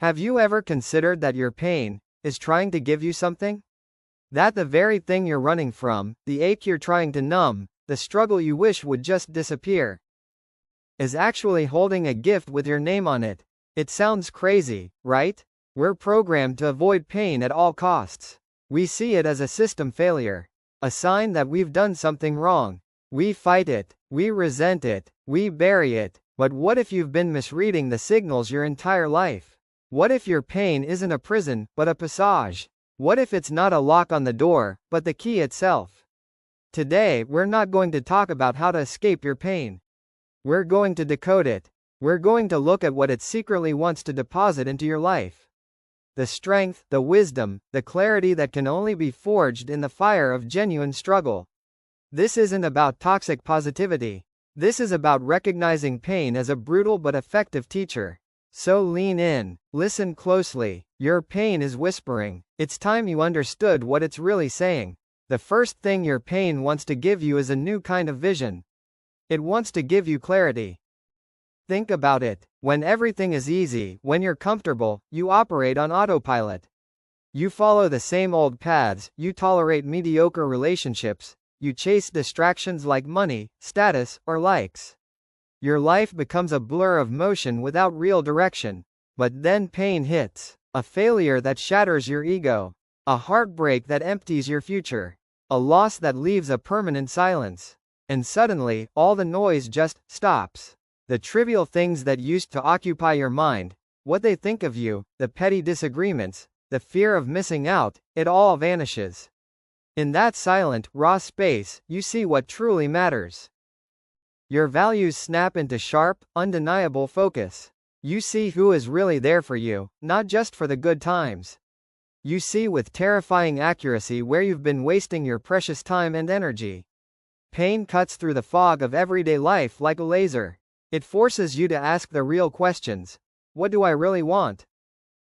Have you ever considered that your pain is trying to give you something? That the very thing you're running from, the ache you're trying to numb, the struggle you wish would just disappear, is actually holding a gift with your name on it. It sounds crazy, right? We're programmed to avoid pain at all costs. We see it as a system failure, a sign that we've done something wrong. We fight it, we resent it, we bury it. But what if you've been misreading the signals your entire life? What if your pain isn't a prison, but a passage? What if it's not a lock on the door, but the key itself? Today, we're not going to talk about how to escape your pain. We're going to decode it. We're going to look at what it secretly wants to deposit into your life. The strength, the wisdom, the clarity that can only be forged in the fire of genuine struggle. This isn't about toxic positivity. This is about recognizing pain as a brutal but effective teacher. So lean in, listen closely. Your pain is whispering. It's time you understood what it's really saying. The first thing your pain wants to give you is a new kind of vision. It wants to give you clarity. Think about it. When everything is easy, when you're comfortable, you operate on autopilot. You follow the same old paths, you tolerate mediocre relationships, you chase distractions like money, status, or likes. Your life becomes a blur of motion without real direction. But then pain hits. A failure that shatters your ego. A heartbreak that empties your future. A loss that leaves a permanent silence. And suddenly, all the noise just stops. The trivial things that used to occupy your mind, what they think of you, the petty disagreements, the fear of missing out, it all vanishes. In that silent, raw space, you see what truly matters. Your values snap into sharp, undeniable focus. You see who is really there for you, not just for the good times. You see with terrifying accuracy where you've been wasting your precious time and energy. Pain cuts through the fog of everyday life like a laser. It forces you to ask the real questions. What do I really want?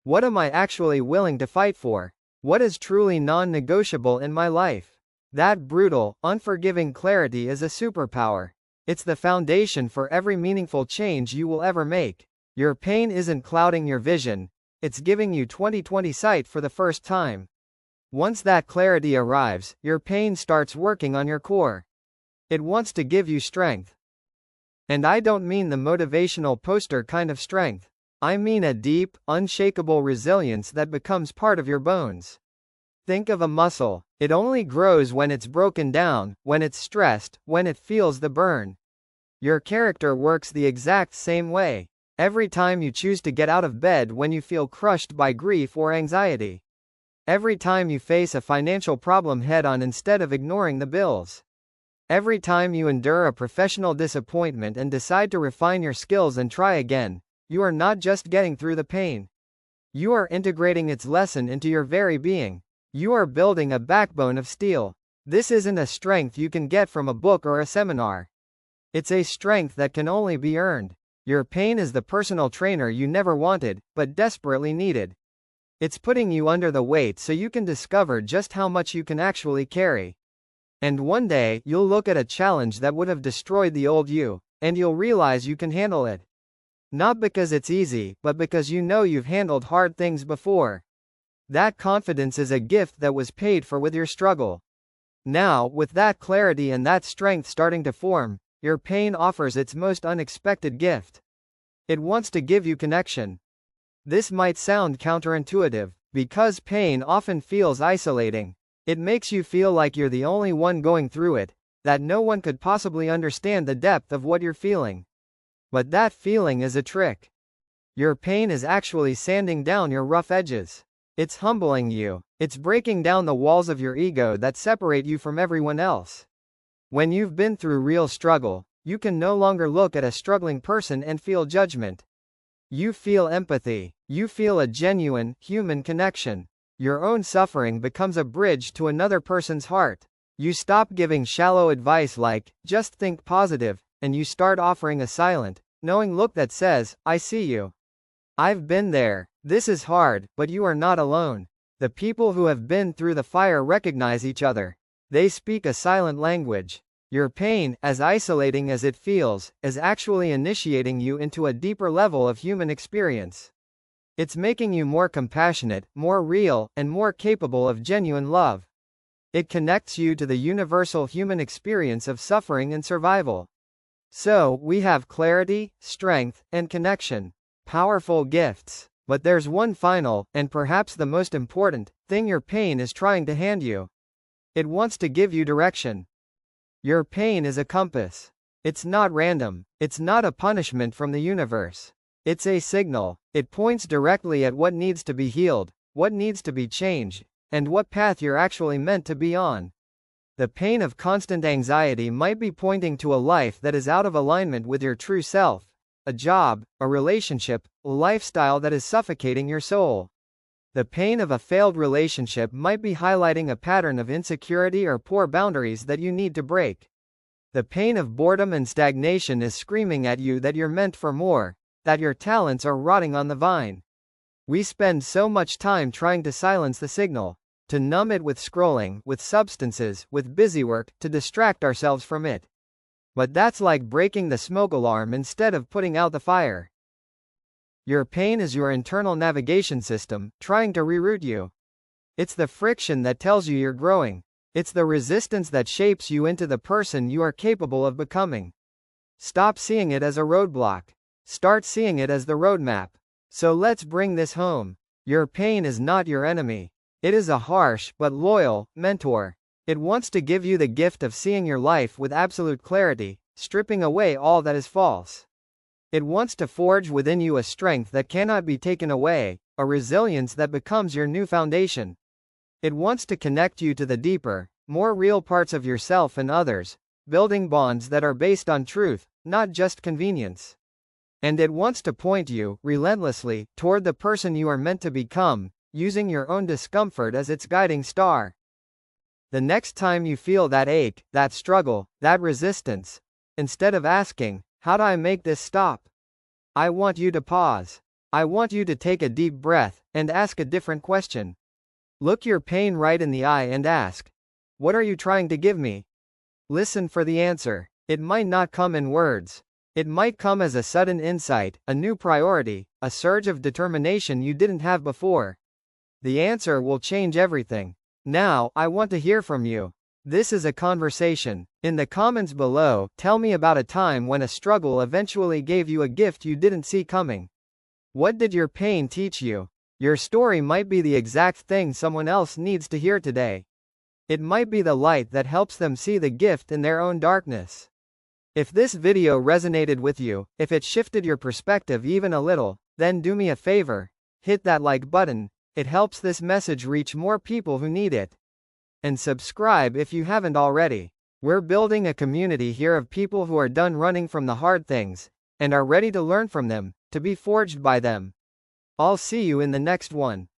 What am I actually willing to fight for? What is truly non-negotiable in my life? That brutal, unforgiving clarity is a superpower. It's the foundation for every meaningful change you will ever make. Your pain isn't clouding your vision, it's giving you 20/20 sight for the first time. Once that clarity arrives, your pain starts working on your core. It wants to give you strength. And I don't mean the motivational poster kind of strength. I mean a deep, unshakable resilience that becomes part of your bones. Think of a muscle. It only grows when it's broken down, when it's stressed, when it feels the burn. Your character works the exact same way. Every time you choose to get out of bed when you feel crushed by grief or anxiety. Every time you face a financial problem head-on instead of ignoring the bills. Every time you endure a professional disappointment and decide to refine your skills and try again, you are not just getting through the pain. You are integrating its lesson into your very being. You are building a backbone of steel. This isn't a strength you can get from a book or a seminar. It's a strength that can only be earned. Your pain is the personal trainer you never wanted, but desperately needed. It's putting you under the weight so you can discover just how much you can actually carry. And one day, you'll look at a challenge that would have destroyed the old you, and you'll realize you can handle it. Not because it's easy, but because you know you've handled hard things before. That confidence is a gift that was paid for with your struggle. Now, with that clarity and that strength starting to form, your pain offers its most unexpected gift. It wants to give you connection. This might sound counterintuitive, because pain often feels isolating. It makes you feel like you're the only one going through it, that no one could possibly understand the depth of what you're feeling. But that feeling is a trick. Your pain is actually sanding down your rough edges. It's humbling you. It's breaking down the walls of your ego that separate you from everyone else. When you've been through real struggle, you can no longer look at a struggling person and feel judgment. You feel empathy. You feel a genuine, human connection. Your own suffering becomes a bridge to another person's heart. You stop giving shallow advice like, just think positive, and you start offering a silent, knowing look that says, I see you. I've been there. This is hard, but you are not alone. The people who have been through the fire recognize each other. They speak a silent language. Your pain, as isolating as it feels, is actually initiating you into a deeper level of human experience. It's making you more compassionate, more real, and more capable of genuine love. It connects you to the universal human experience of suffering and survival. So, we have clarity, strength, and connection. Powerful gifts. But there's one final, and perhaps the most important, thing your pain is trying to hand you. It wants to give you direction. Your pain is a compass. It's not random. It's not a punishment from the universe. It's a signal. It points directly at what needs to be healed, what needs to be changed, and what path you're actually meant to be on. The pain of constant anxiety might be pointing to a life that is out of alignment with your true self, a job, a relationship, a lifestyle that is suffocating your soul. The pain of a failed relationship might be highlighting a pattern of insecurity or poor boundaries that you need to break. The pain of boredom and stagnation is screaming at you that you're meant for more, that your talents are rotting on the vine. We spend so much time trying to silence the signal, to numb it with scrolling, with substances, with busywork, to distract ourselves from it. But that's like breaking the smoke alarm instead of putting out the fire. Your pain is your internal navigation system, trying to reroute you. It's the friction that tells you you're growing. It's the resistance that shapes you into the person you are capable of becoming. Stop seeing it as a roadblock. Start seeing it as the roadmap. So let's bring this home. Your pain is not your enemy. It is a harsh, but loyal, mentor. It wants to give you the gift of seeing your life with absolute clarity, stripping away all that is false. It wants to forge within you a strength that cannot be taken away, a resilience that becomes your new foundation. It wants to connect you to the deeper, more real parts of yourself and others, building bonds that are based on truth, not just convenience. And it wants to point you, relentlessly, toward the person you are meant to become, using your own discomfort as its guiding star. The next time you feel that ache, that struggle, that resistance, instead of asking, "How do I make this stop?" I want you to pause. I want you to take a deep breath, and ask a different question. Look your pain right in the eye and ask, "What are you trying to give me?" Listen for the answer. It might not come in words. It might come as a sudden insight, a new priority, a surge of determination you didn't have before. The answer will change everything. Now, I want to hear from you. This is a conversation. In the comments below, tell me about a time when a struggle eventually gave you a gift you didn't see coming. What did your pain teach you? Your story might be the exact thing someone else needs to hear today. It might be the light that helps them see the gift in their own darkness. If this video resonated with you, if it shifted your perspective even a little, then do me a favor. Hit that like button. It helps this message reach more people who need it. And subscribe if you haven't already. We're building a community here of people who are done running from the hard things, and are ready to learn from them, to be forged by them. I'll see you in the next one.